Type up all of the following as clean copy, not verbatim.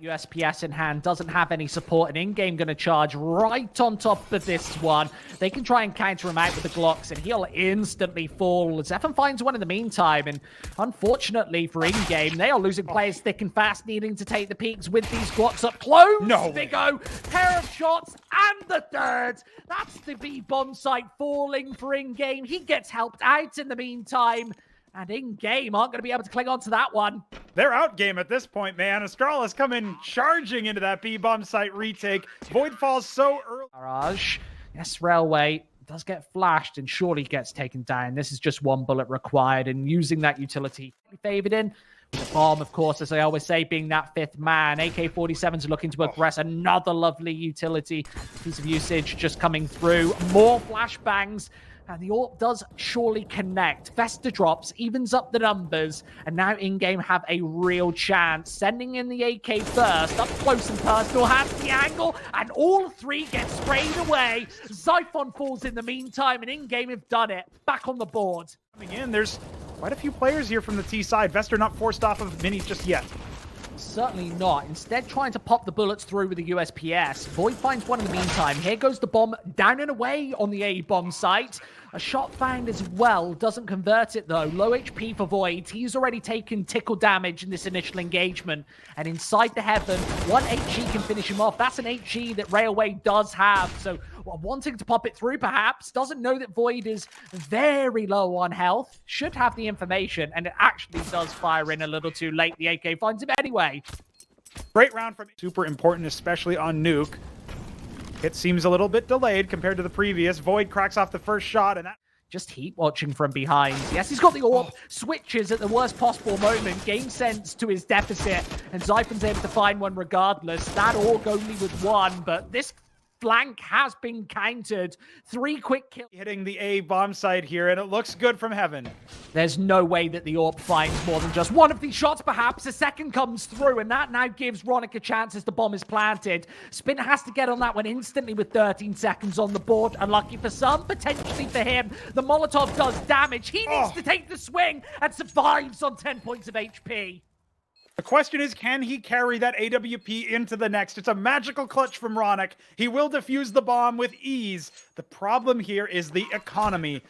USPS in hand, doesn't have any support, and in-game going to charge right on top of this one. They can try and counter him out with the Glocks, and he'll instantly fall. Zyphon finds one in the meantime, and unfortunately for in-game, they are losing players thick and fast, needing to take the peaks with these Glocks up close. No They way. go, pair of shots, and the third. That's the B-bomb site falling for in-game. He gets helped out in the meantime. And in-game aren't going to be able to cling on to that one. They're out game at this point, man. Astralis coming charging into that B-bomb site retake. Void falls so early. Barrage. Yes, Railway does get flashed and surely gets taken down. This is just one bullet required, and using that utility favored in. The bomb, of course, as I always say, being that fifth man. AK-47s are looking to aggress. Another lovely utility piece of usage just coming through. More flashbangs. And the AWP does surely connect. Vesta drops, evens up the numbers, and now in-game have a real chance. Sending in the AK first, up close and personal, has the angle, and all three get sprayed away. Zyphon falls in the meantime, and in-game have done it. Back on the board. Coming in, there's quite a few players here from the T side. Vesta not forced off of minis just yet. Certainly not. Instead, trying to pop the bullets through with the USPS. Void finds one in the meantime. Here goes the bomb down and away on the A-bomb site. A shot found as well. Doesn't convert it, though. Low HP for Void. He's already taken tickle damage in this initial engagement. And inside the heaven, one HE can finish him off. That's an HE that Railway does have. So, wanting to pop it through, perhaps. Doesn't know that Void is very low on health. Should have the information. And it actually does fire in a little too late. The AK finds him anyway. Great round from super important, especially on Nuke. It seems a little bit delayed compared to the previous. Void cracks off the first shot, and that... Just heat watching from behind. Yes, he's got the AWP. Switches at the worst possible moment. Game sense to his deficit. And Zyphon's able to find one regardless. That AWP only with one, but this flank has been countered. 3 quick kills. Hitting the A bomb site here, and it looks good from heaven. There's no way that the AWP finds more than just one of these shots, perhaps. A second comes through, and that now gives Ronick a chance as the bomb is planted. Spin has to get on that one instantly with 13 seconds on the board. Unlucky for some, potentially for him. The Molotov does damage. He needs to take the swing and survives on 10 points of HP. The question is, can he carry that AWP into the next? It's a magical clutch from Ronick. He will defuse the bomb with ease. The problem here is the economy.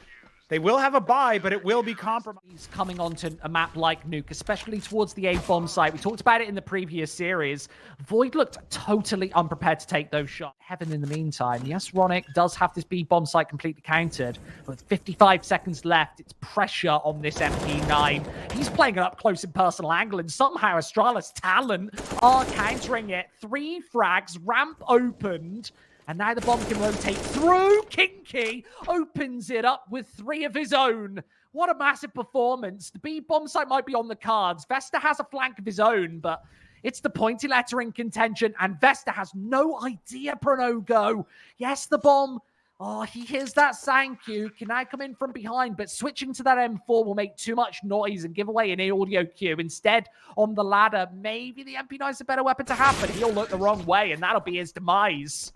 They will have a buy, but it will be compromised. He's coming onto a map like Nuke, especially towards the A-bomb site. We talked about it in the previous series. Void looked totally unprepared to take those shots. Heaven in the meantime. Yes, Ronick does have this B-bomb site completely countered, but with 55 seconds left, it's pressure on this MP9. He's playing an up-close and personal angle, and somehow Astralis Talent are countering it. 3 frags, ramp opened. And now the bomb can rotate through. kinqie opens it up with 3 of his own. What a massive performance. The B-bomb site might be on the cards. Vesta has a flank of his own, but it's the pointy letter in contention, and Vesta has no idea for an no-go. Yes, the bomb. Oh, he hears that sound cue. Can now come in from behind, but switching to that M4 will make too much noise and give away an audio cue. Instead, on the ladder, maybe the MP9 is a better weapon to have, but he'll look the wrong way, and that'll be his demise.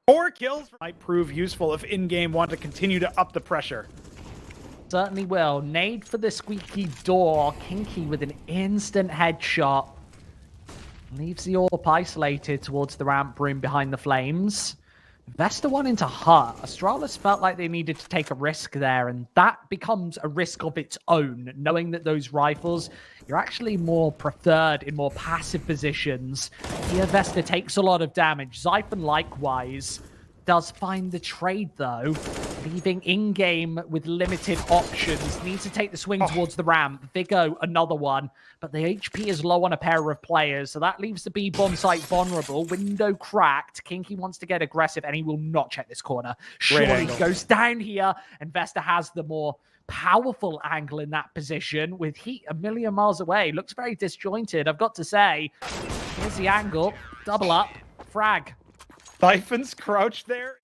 4 kills might prove useful if in-game want to continue to up the pressure. Certainly will. Nade for the squeaky door. kinqie with an instant headshot. Leaves the AWP isolated towards the ramp room behind the flames. Vesta wanting to hut. Astralis felt like they needed to take a risk there, and that becomes a risk of its own, knowing that those rifles, you're actually more preferred in more passive positions. Here, Vesta takes a lot of damage. Zyphon likewise does find the trade, though, leaving in-game with limited options. Needs to take the swing towards the ramp. Vigo, another one. But the HP is low on a pair of players, so that leaves the B-bomb site vulnerable. Window cracked. kinqie wants to get aggressive, and he will not check this corner. Surely goes down here, and Vesta has the more powerful angle in that position with heat a million miles away. Looks very disjointed, I've got to say. Here's the angle. Double up. Frag. Zyphon's crouched there.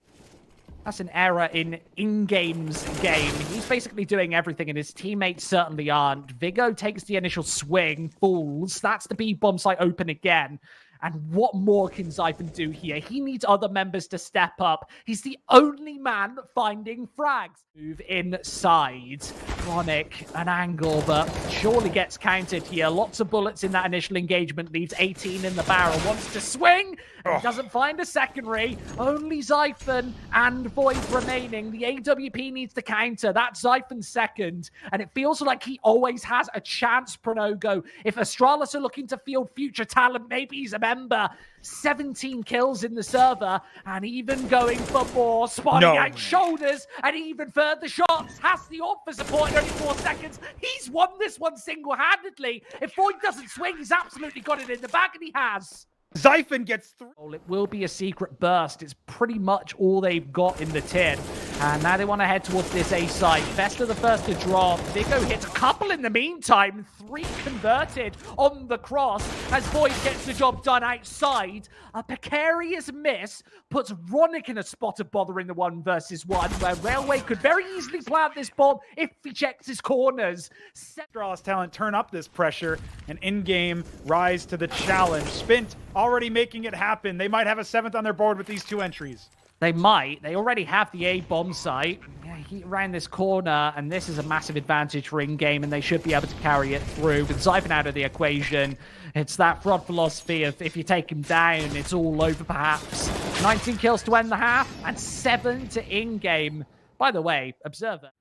That's an error in in-game's game. He's basically doing everything, and his teammates certainly aren't. Vigo takes the initial swing, falls. That's the B-bomb site open again. And what more can Zyphon do here? He needs other members to step up. He's the only man finding frags. Move inside. Ronick an angle, but surely gets countered here. Lots of bullets in that initial engagement, leaves 18 in the barrel. Wants to swing, and he doesn't find a secondary. Only Zyphon and Void remaining. The AWP needs to counter. That's Zyphon's second, and it feels like he always has a chance, Pronogo. If Astralis are looking to field future talent, maybe he's a member. 17 kills in the server, and even going for more, spotting out shoulders, and even further shots. Has the AWP for support in only 4 seconds. He's won this one single-handedly. If Void doesn't swing, he's absolutely got it in the bag, and he has. Zyphon gets through. It will be a secret burst. It's pretty much all they've got in the tin. And now they want to head towards this A side. Vesta the first to drop. Vigo hits a couple in the meantime. 3 converted on the cross as Void gets the job done outside. A precarious miss puts Ronick in a spot of bothering the 1 versus 1, where Railway could very easily plant this bomb if he checks his corners. Astralis Talent turn up this pressure and in-game rise to the challenge. Spint already making it happen. They might have a 7th on their board with these 2 entries. They might. They already have the A bomb site. Yeah, he ran this corner, and this is a massive advantage for in-game, and they should be able to carry it through. With Zyphon out of the equation, it's that fraud philosophy of if you take him down, it's all over perhaps. 19 kills to end the half, and 7 to in-game. By the way, Observer.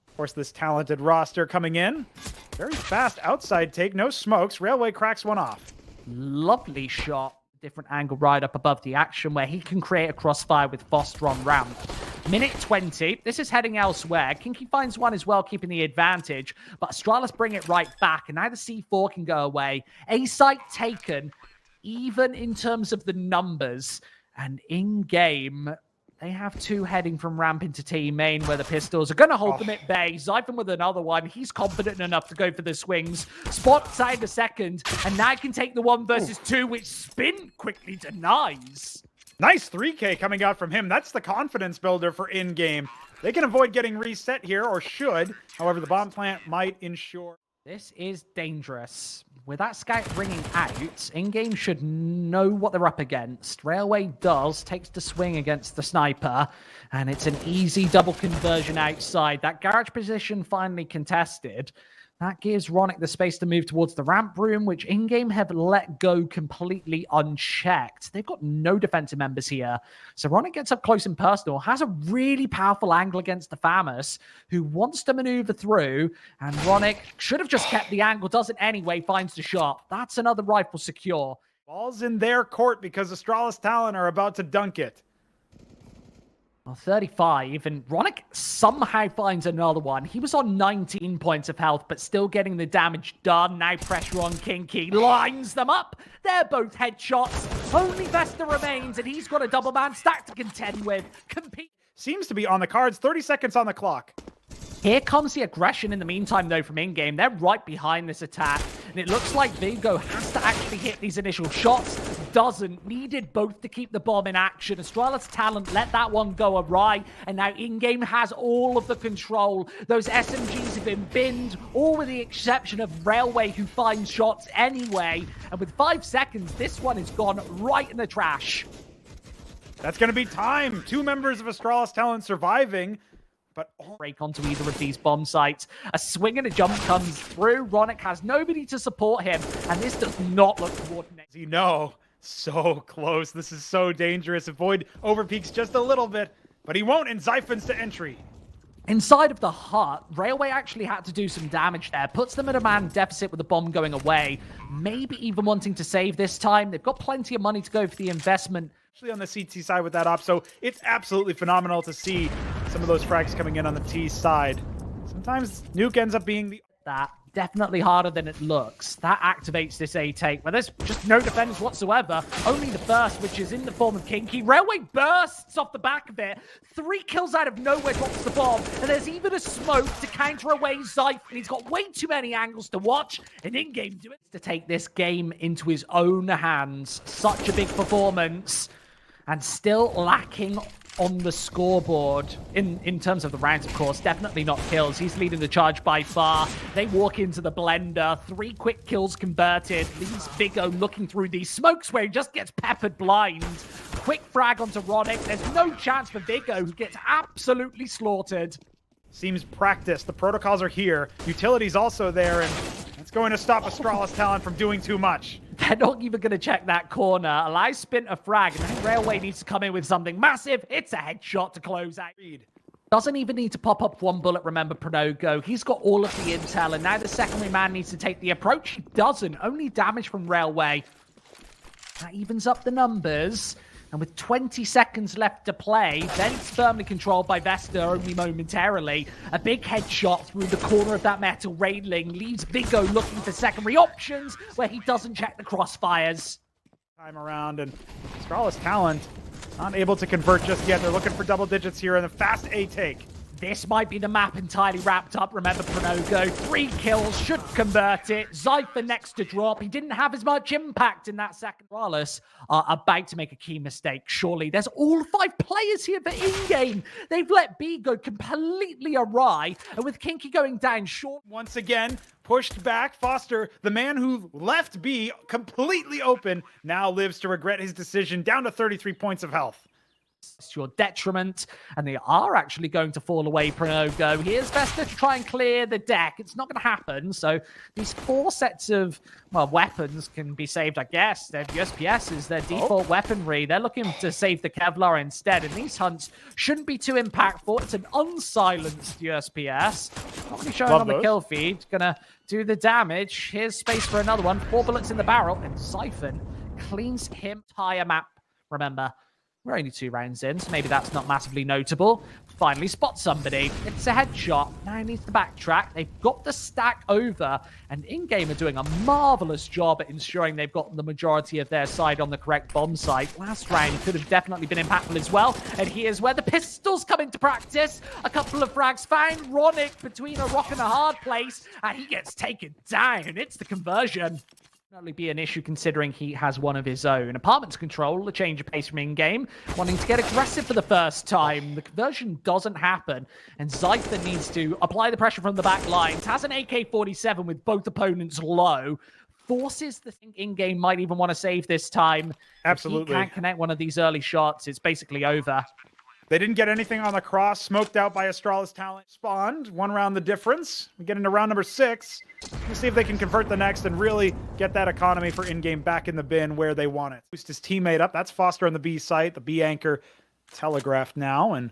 Of course, this talented roster coming in. Very fast outside take, no smokes. Railway cracks one off. Lovely shot. Different angle right up above the action where he can create a crossfire with fostar on ramp. Minute 20. This is heading elsewhere. kinqie finds one as well, keeping the advantage. But Astralis bring it right back. And now the C4 can go away. A site taken, even in terms of the numbers. And in-game, they have 2 heading from ramp into T main where the pistols are going to hold them at bay. Zyphon with another one. He's confident enough to go for the swings. Spot side the second. And now can take the 1 versus 2, which Spin quickly denies. Nice 3K coming out from him. That's the confidence builder for in-game. They can avoid getting reset here, or should. However, the bomb plant might ensure. This is dangerous. With that scout ringing out, in-game should know what they're up against. Railway does, takes the swing against the sniper, and it's an easy double conversion outside. That garage position finally contested. That gives Ronick the space to move towards the ramp room, which in-game have let go completely unchecked. They've got no defensive members here. So Ronick gets up close and personal, has a really powerful angle against the Famous, who wants to maneuver through, and Ronick should have just kept the angle, doesn't anyway, finds the shot. That's another rifle secure. Ball's in their court because Astralis Talent are about to dunk it. Well, 35, and Ronick somehow finds another one. He was on 19 points of health, but still getting the damage done. Now pressure on kinqie, lines them up. They're both headshots. Only Vesta remains, and he's got a double man stack to contend with. Compete. Seems to be on the cards. 30 seconds on the clock. Here comes the aggression in the meantime, though, from in-game. They're right behind this attack, and it looks like Vigo has to actually hit these initial shots. Doesn't. Needed both to keep the bomb in action. Astralis Talent let that one go awry, and now in-game has all of the control. Those SMGs have been binned, all with the exception of Railway, who finds shots anyway. And with 5 seconds, this one is gone right in the trash. That's going to be time. 2 members of Astralis Talent surviving. But break onto either of these bomb sites. A swing and a jump comes through. Ronick has nobody to support him, and this does not look coordinated. You know, so close. This is so dangerous. If Void overpeaks just a little bit, but he won't, and Zyphon's to entry. Inside of the hut, Railway actually had to do some damage there. Puts them at a man deficit with the bomb going away. Maybe even wanting to save this time. They've got plenty of money to go for the investment. Actually on the CT side with that op, so it's absolutely phenomenal to see some of those frags coming in on the T side. Sometimes Nuke ends up being the... That definitely harder than it looks. That activates this A take, where there's just no defenders whatsoever. Only the first, which is in the form of kinqie. Railway bursts off the back of it. 3 kills out of nowhere, drops the bomb. And there's even a smoke to counter away Zyphon. He's got way too many angles to watch. And in-game do it to take this game into his own hands. Such a big performance. And still lacking on the scoreboard in terms of the rounds, of course. Definitely not kills. He's leading the charge by far. They walk into the blender. 3 quick kills converted. Leaves Vigo looking through these smokes where he just gets peppered blind. Quick frag onto Ronick. There's no chance for Vigo, who gets absolutely slaughtered. seems practiced. The protocols are here. Utility's also there, and it's going to stop Astralis Talent from doing too much. They're not even going to check that corner. ELIGE spin a frag, and then Railway needs to come in with something massive. It's a headshot to close out. Doesn't even need to pop up one bullet, remember, Pronogo. He's got all of the intel, and now the secondary man needs to take the approach. He doesn't. Only damage from Railway. That evens up the numbers. And with 20 seconds left to play, then it's firmly controlled by Vesta only momentarily. A big headshot through the corner of that metal railing leaves Vigo looking for secondary options where he doesn't check the crossfires. Time around, and Astralis Talent not able to convert just yet. They're looking for double digits here in the fast A take. This might be the map entirely wrapped up. Remember, Pronogo, 3 kills, should convert it. Zyphon next to drop. He didn't have as much impact in that second. Astralis are about to make a key mistake, surely. There's all 5 players here for in-game. They've let B go completely awry. And with kinqie going down short. Once again, pushed back. Foster, the man who left B completely open, now lives to regret his decision, down to 33 points of health. It's your detriment, and they are actually going to fall away. Pronogo. Here's Vesta to try and clear the deck. It's not going to happen, so these 4 sets of, well, weapons can be saved, I guess. Their USPS is their default weaponry. They're looking to save the Kevlar instead, and these hunts shouldn't be too impactful. It's an unsilenced USPS. Not really showing on the kill feed. Gonna do the damage. Here's space for another one. 4 bullets in the barrel, and Zyphon cleans him. Entire map, remember. We're only 2 rounds in, so maybe that's not massively notable. Finally spot somebody. It's a headshot. Now he needs to backtrack. They've got the stack over, and in-game are doing a marvelous job at ensuring they've got the majority of their side on the correct bomb site. Last round could have definitely been impactful as well, and here's where the pistols come into practice. A couple of frags found Ronick between a rock and a hard place, and he gets taken down. It's the conversion. Probably be an issue considering he has one of his own. Apartments control, a change of pace from in-game, wanting to get aggressive for the first time. The conversion doesn't happen, and Zyphon needs to apply the pressure from the back lines. Has an AK-47 with both opponents low. Forces the thing in-game might even want to save this time. Absolutely. If he can't connect one of these early shots, it's basically over. They didn't get anything on the cross. Smoked out by Astralis Talent. Spawned. 1 round the difference. We get into round number 6. Let's see if they can convert the next and really get that economy for in-game back in the bin where they want it. Boost his teammate up. That's Foster on the B site. The B anchor telegraphed now. And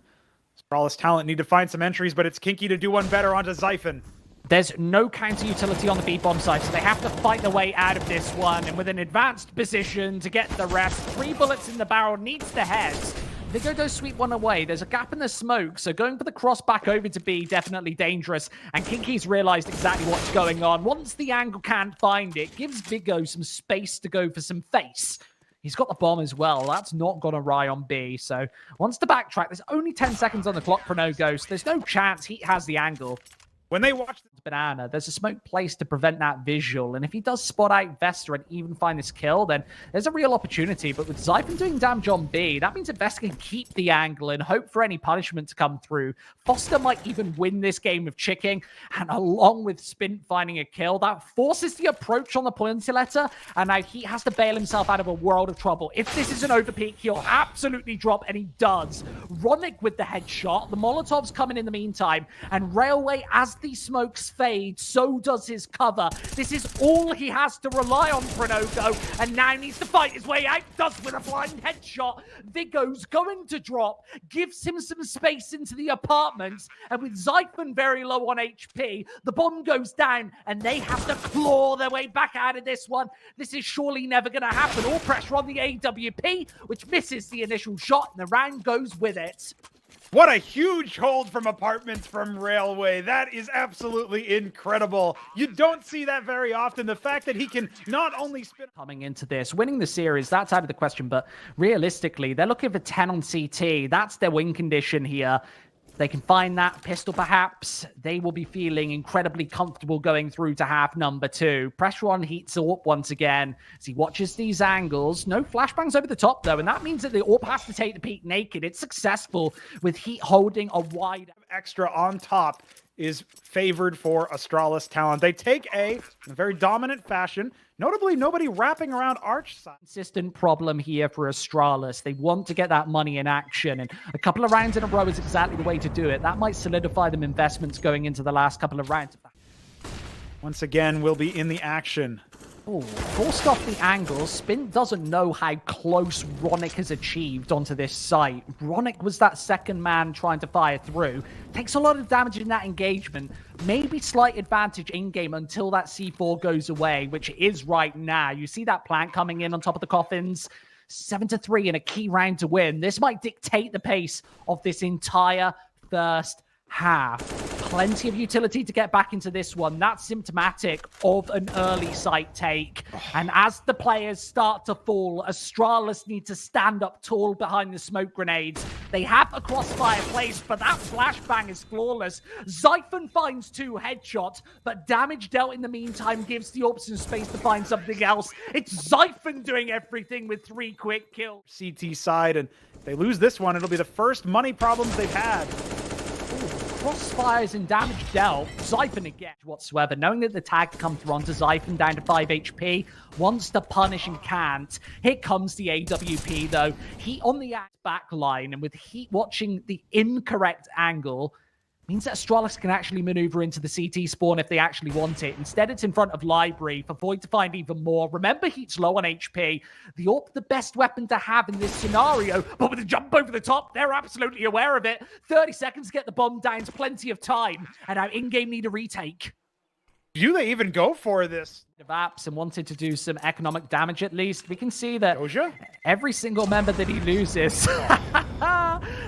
Astralis Talent need to find some entries, but it's kinqie to do one better onto Zyphon. There's no counter utility on the B-bomb side, so they have to fight their way out of this one. And with an advanced position to get the rest, 3 bullets in the barrel, needs the heads. Vigo does sweep one away. There's a gap in the smoke, so going for the cross back over to B, definitely dangerous. And kinqie's realized exactly what's going on. Once the angle can't find it, gives Vigo some space to go for some face. He's got the bomb as well. That's not gone awry on B, so wants to backtrack. There's only 10 seconds on the clock, Pronogo, so there's no chance he has the angle. When they watch the banana, there's a smoke placed to prevent that visual, and if he does spot out Vesta and even find this kill, then there's a real opportunity. But with Zyphon doing damage on B, that means that Vesta can keep the angle and hope for any punishment to come through. Foster might even win this game of chicking, and along with Spin finding a kill, that forces the approach on the Pointiletta, and now he has to bail himself out of a world of trouble. If this is an overpeak, he'll absolutely drop, and he does. Ronick with the headshot, the Molotovs coming in the meantime, and Railway, as these smokes fade, so does his cover. This is all he has to rely on, Pronogo, and now needs to fight his way out. Does with a blind headshot. Vigo's going to drop, gives him some space into the apartments, and with Zyphon very low on HP, the bomb goes down, and they have to claw their way back out of this one. This is surely never going to happen. All pressure on the AWP, which misses the initial shot, and the round goes with it. What a huge hold from Apartments from Railway. That is absolutely incredible. You don't see that very often. The fact that he can not only spin... Coming into this, winning the series, that's out of the question, but realistically, they're looking for 10 on CT. That's their win condition here. They can find that pistol, perhaps. They will be feeling incredibly comfortable going through to half number 2. Pressure on heats up once again as he watches these angles. No flashbangs over the top, though, and that means that the AWP has to take the peak naked. It's successful with Heat holding a wide... Extra on top is favored for Astralis Talent. They take A in a very dominant fashion. Notably, nobody wrapping around Arch side. Consistent problem here for Astralis. They want to get that money in action, and a couple of rounds in a row is exactly the way to do it. That might solidify them investments going into the last couple of rounds. Once again, we'll be in the action. Oh, forced off the angle. Spin doesn't know how close Ronick has achieved onto this site. Ronick was that second man trying to fire through. Takes a lot of damage in that engagement. Maybe slight advantage in-game until that C4 goes away, which is right now. You see that plant coming in on top of the coffins. 7-3 in a key round to win. This might dictate the pace of this entire first half. Plenty of utility to get back into this one. That's symptomatic of an early site take. And as the players start to fall, Astralis need to stand up tall behind the smoke grenades. They have a crossfire placed, but that flashbang is flawless. Zyphon finds 2 headshots, but damage dealt in the meantime gives the Orb some space to find something else. It's Zyphon doing everything with 3 quick kills. CT side, and if they lose this one, it'll be the first money problems they've had. Crossfires and damage dealt. Zyphon again whatsoever. Knowing that the tag come through onto Zyphon down to 5 HP, wants to punish and can't. Here comes the AWP though. Heat on the back line, and with Heat watching the incorrect angle, means that Astralis can actually maneuver into the CT spawn if they actually want it. Instead, it's in front of Library for Void to find even more. Remember, Heat's low on HP. The AWP, the best weapon to have in this scenario, but with a jump over the top, they're absolutely aware of it. 30 seconds to get the bomb down, it's plenty of time. And now in-game need a retake. Do they even go for this? Of apps and wanted to do some economic damage at least. We can see that Doja? Every single member that he loses,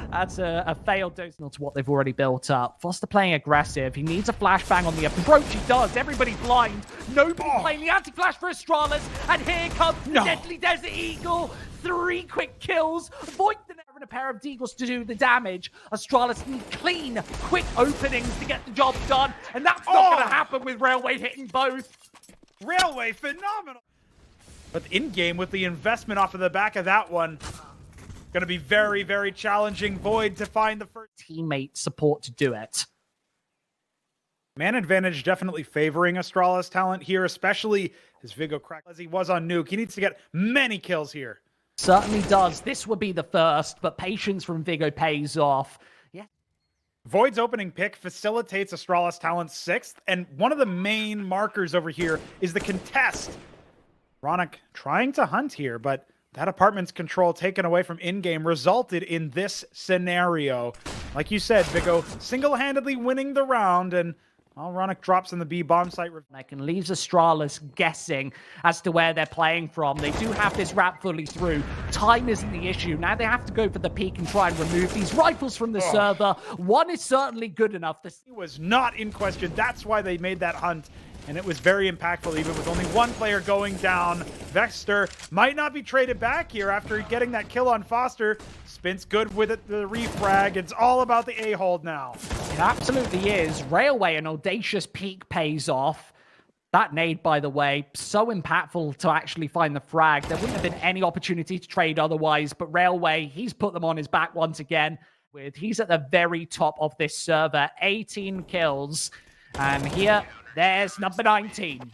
that's a failed dose to what they've already built up. fostar playing aggressive. He needs a flashbang on the approach. He does. Everybody blind. Nobody playing the anti-flash for Astralis. And here comes the Deadly Desert Eagle. 3 quick kills. Void the never and a pair of deagles to do the damage. Astralis need clean, quick openings to get the job done. And that's not going to happen with Railway hitting both. Railway, phenomenal. But in-game, with the investment off of the back of that one, going to be very, very challenging. Void to find the first teammate support to do it. Man advantage definitely favoring Astralis Talent here, especially as Vigo cracked as he was on Nuke. He needs to get many kills here. Certainly does. This would be the first, but patience from Vigo pays off. Yeah. Void's opening pick facilitates Astralis Talent's 6th, and one of the main markers over here is the contest. Ronick trying to hunt here, but that apartment's control taken away from in-game resulted in this scenario. Like you said, Vigo single-handedly winning the round, and Ronick drops in the B bomb site. And leaves Astralis guessing as to where they're playing from. They do have this wrap fully through. Time isn't the issue. Now they have to go for the peak and try and remove these rifles from the server. One is certainly good enough. This was not in question. That's why they made that hunt. And it was very impactful, even with only 1 player going down. Vexter might not be traded back here after getting that kill on fostar. Spin's good with it, the refrag. It's all about the A-hold now. It absolutely is. Railway, an audacious peak pays off. That nade, by the way, so impactful to actually find the frag. There wouldn't have been any opportunity to trade otherwise, but Railway, he's put them on his back once again. He's at the very top of this server. 18 kills. And here, there's number 19.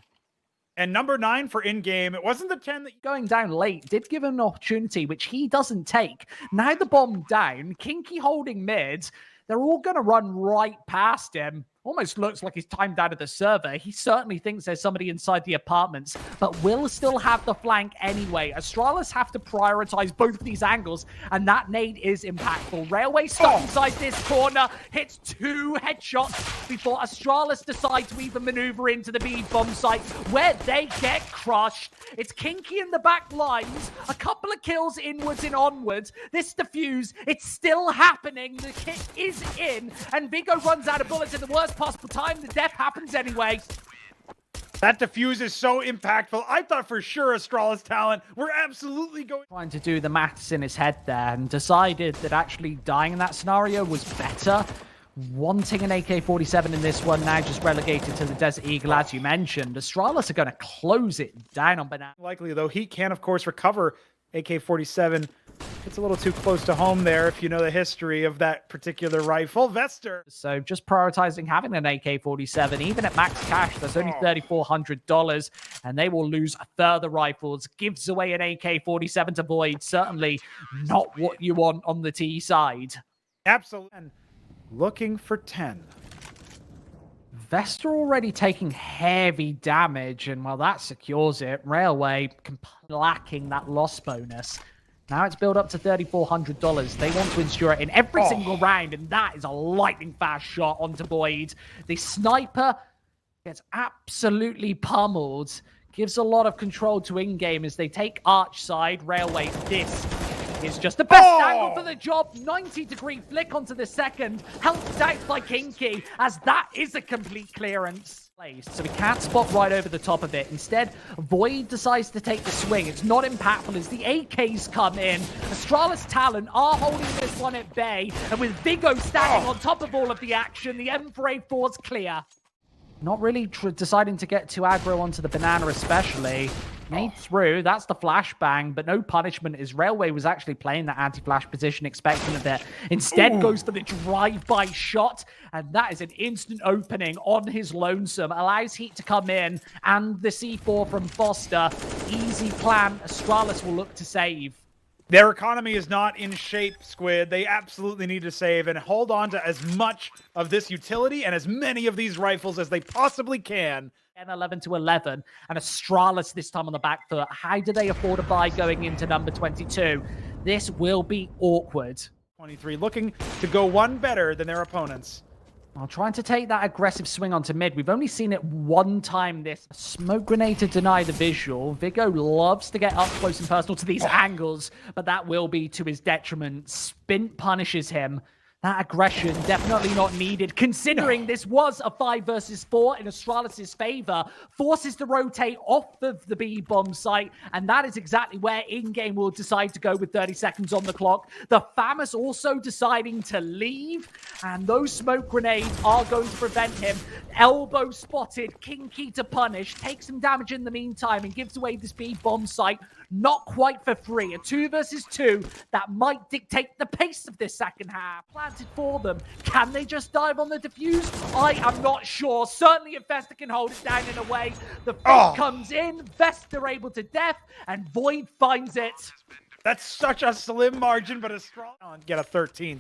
And number 9 for in-game. It wasn't the 10 that... Going down late did give him an opportunity, which he doesn't take. Now the bomb down, kinqie holding mid. They're all going to run right past him. Almost looks like he's timed out of the server. He certainly thinks there's somebody inside the apartments, but will still have the flank anyway. Astralis have to prioritize both of these angles, and that nade is impactful. Railway stuck inside this corner, hits 2 headshots before Astralis decide to even maneuver into the B bomb site, where they get crushed. It's kinqie in the back lines, a couple of kills inwards and onwards. This defuse, it's still happening. The kit is in, and Vigo runs out of bullets in the worst possible time. The death happens anyway. That defuse is so impactful. I thought for sure Astralis Talent were absolutely going... Trying to do the maths in his head there and decided that actually dying in that scenario was better. Wanting an AK-47 in this one, now just relegated to the Desert Eagle, as you mentioned. Astralis are going to close it down on Banana. Likely, though, he can, of course, recover AK-47 It's a little too close to home there if you know the history of that particular rifle. Vester. So just prioritizing having an AK-47, even at max cash, that's only $3,400, and they will lose further rifles. Gives away an AK-47 to Void. Certainly not what you want on the T side. Absolutely. And looking for 10. Vester already taking heavy damage, and well, that secures it. Railway lacking that loss bonus. Now it's built up to $3,400. They want to ensure it in every single round, and that is a lightning fast shot onto Void. The sniper gets absolutely pummeled. Gives a lot of control to in-game as they take arch side. Railway, this is just the best angle for the job. 90-degree flick onto the second. Helped out by kinqie, as that is a complete clearance. So we can't spot right over the top of it. Instead, Void decides to take the swing. It's not impactful as the AKs come in. Astralis Talent are holding this one at bay. And with Vigo standing on top of all of the action, the M4A4 is clear. Not really deciding to get too aggro onto the banana especially. Made through, that's the flashbang, but no punishment as Railway was actually playing that anti-flash position, expecting of it. Instead goes for the drive-by shot, and that is an instant opening on his lonesome. Allows Heat to come in, and the C4 from fostar. Easy plan, Astralis will look to save. Their economy is not in shape, Squid. They absolutely need to save and hold on to as much of this utility and as many of these rifles as they possibly can. 11-11, and Astralis this time on the back foot. How do they afford a buy going into number 22? This will be awkward. 23 looking to go one better than their opponents. While trying to take that aggressive swing onto mid. We've only seen it one time this. Smoke grenade to deny the visual. Vigo loves to get up close and personal to these angles, but that will be to his detriment. Spint punishes him. That aggression definitely not needed, considering this was a 5 versus 4 in Astralis' favor. Forces to rotate off of the B bomb site, and that is exactly where in-game will decide to go with 30 seconds on the clock. The FAMAS also deciding to leave, and those smoke grenades are going to prevent him. Elbow spotted, kinqie to punish, takes some damage in the meantime, and gives away this B bomb site. Not quite for free. A 2 versus 2 that might dictate the pace of this second half. Planted for them. Can they just dive on the defuse? I am not sure. Certainly if Vester can hold it down in a way. The fake comes in. Vester able to def, and Void finds it. That's such a slim margin, but a strong get a 13th.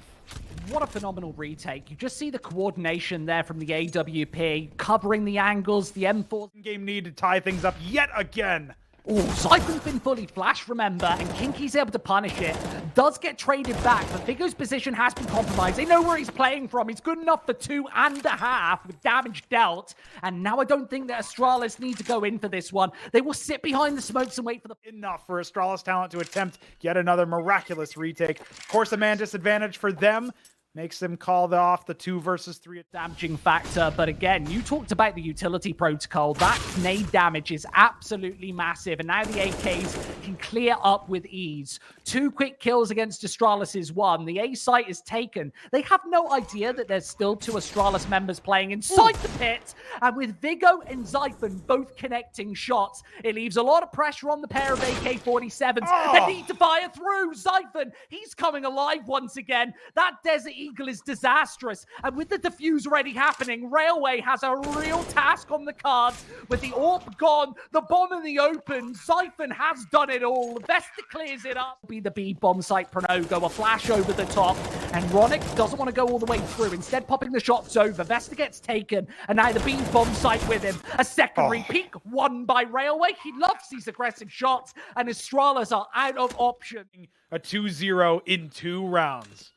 What a phenomenal retake. You just see the coordination there from the AWP, covering the angles, the M4. Game need to tie things up yet again. Oh, Zyphon's been fully flashed, remember, and kinqie's able to punish it. Does get traded back, but Vigo's position has been compromised. They know where he's playing from. He's good enough for 2.5 with damage dealt. And now I don't think that Astralis need to go in for this one. They will sit behind the smokes and wait for the... Enough for Astralis Talent to attempt yet another miraculous retake. Of course, a man disadvantage for them. Makes them call off the 2 versus 3 damaging factor. But again, you talked about the utility protocol. That nade damage is absolutely massive. And now the AKs can clear up with ease. 2 quick kills against Astralis is 1. The A site is taken. They have no idea that there's still 2 Astralis members playing inside the pit. And with Vigo and Zyphon both connecting shots, it leaves a lot of pressure on the pair of AK-47s. They need to fire through. Zyphon, he's coming alive once again. That Desert Eagle is disastrous, and with the defuse already happening, Railway has a real task on the cards. With the AWP gone, the bomb in the open, Zyphon has done it all. Vester clears it up. Be the B bomb site Pronogo, a flash over the top, and Ronick doesn't want to go all the way through. Instead, popping the shots over. Vester gets taken, and now the B bomb site with him. A secondary peak won by Railway. He loves these aggressive shots, and Astralis are out of option. A 2-0 in 2 rounds.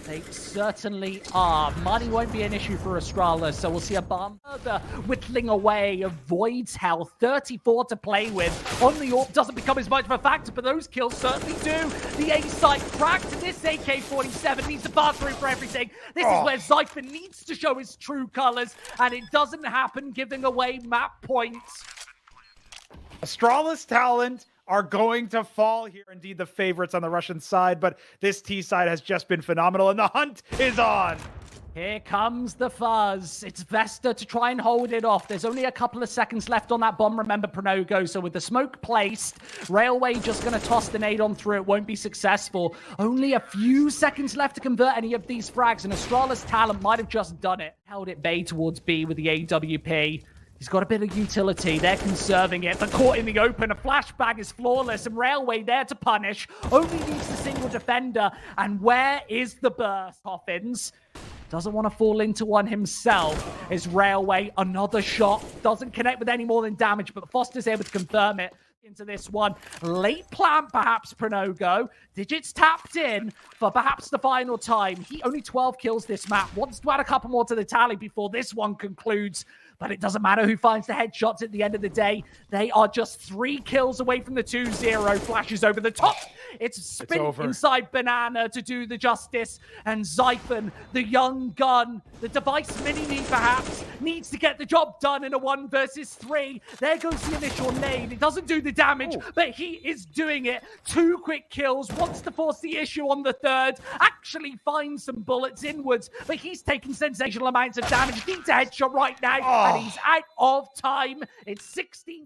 They certainly are. Money won't be an issue for Astralis, so we'll see a bomb further whittling away of Void's health. 34 to play with. On the AWP doesn't become as much of a factor, but those kills certainly do. The A site cracked, and this AK-47 needs to pass through for everything. This is where Zyphon needs to show his true colors, and it doesn't happen, giving away map points. Astralis Talent are going to fall here. Indeed, the favorites on the Russian side, but this T side has just been phenomenal, and the hunt is on. Here comes the fuzz. It's Vesta to try and hold it off. There's only a couple of seconds left on that bomb, remember, Pronogo. So with the smoke placed, Railway just going to toss the nade on through. It won't be successful. Only a few seconds left to convert any of these frags, and Astralis Talent might have just done it. Held it bay towards B with the AWP. He's got a bit of utility. They're conserving it. They're caught in the open. A flashbang is flawless, and Railway there to punish. Only needs a single defender. And where is the burst? Coffins doesn't want to fall into one himself. Is Railway. Another shot. Doesn't connect with any more than damage, but fostar's able to confirm it into this one. Late plan, perhaps, Pronogo. Digits tapped in for perhaps the final time. He only 12 kills this map. Wants to add a couple more to the tally before this one concludes. But it doesn't matter who finds the headshots at the end of the day. They are just 3 kills away from the 2-0. Flashes over the top. It's spin inside Banana to do the justice. And Zyphon, the young gun, the device mini-me perhaps, needs to get the job done in a 1 versus 3. There goes the initial nade. It doesn't do the damage, but he is doing it. 2 quick kills. Wants to force the issue on the third. Actually finds some bullets inwards, but he's taking sensational amounts of damage. Needs a headshot right now. And he's out of time. It's 16.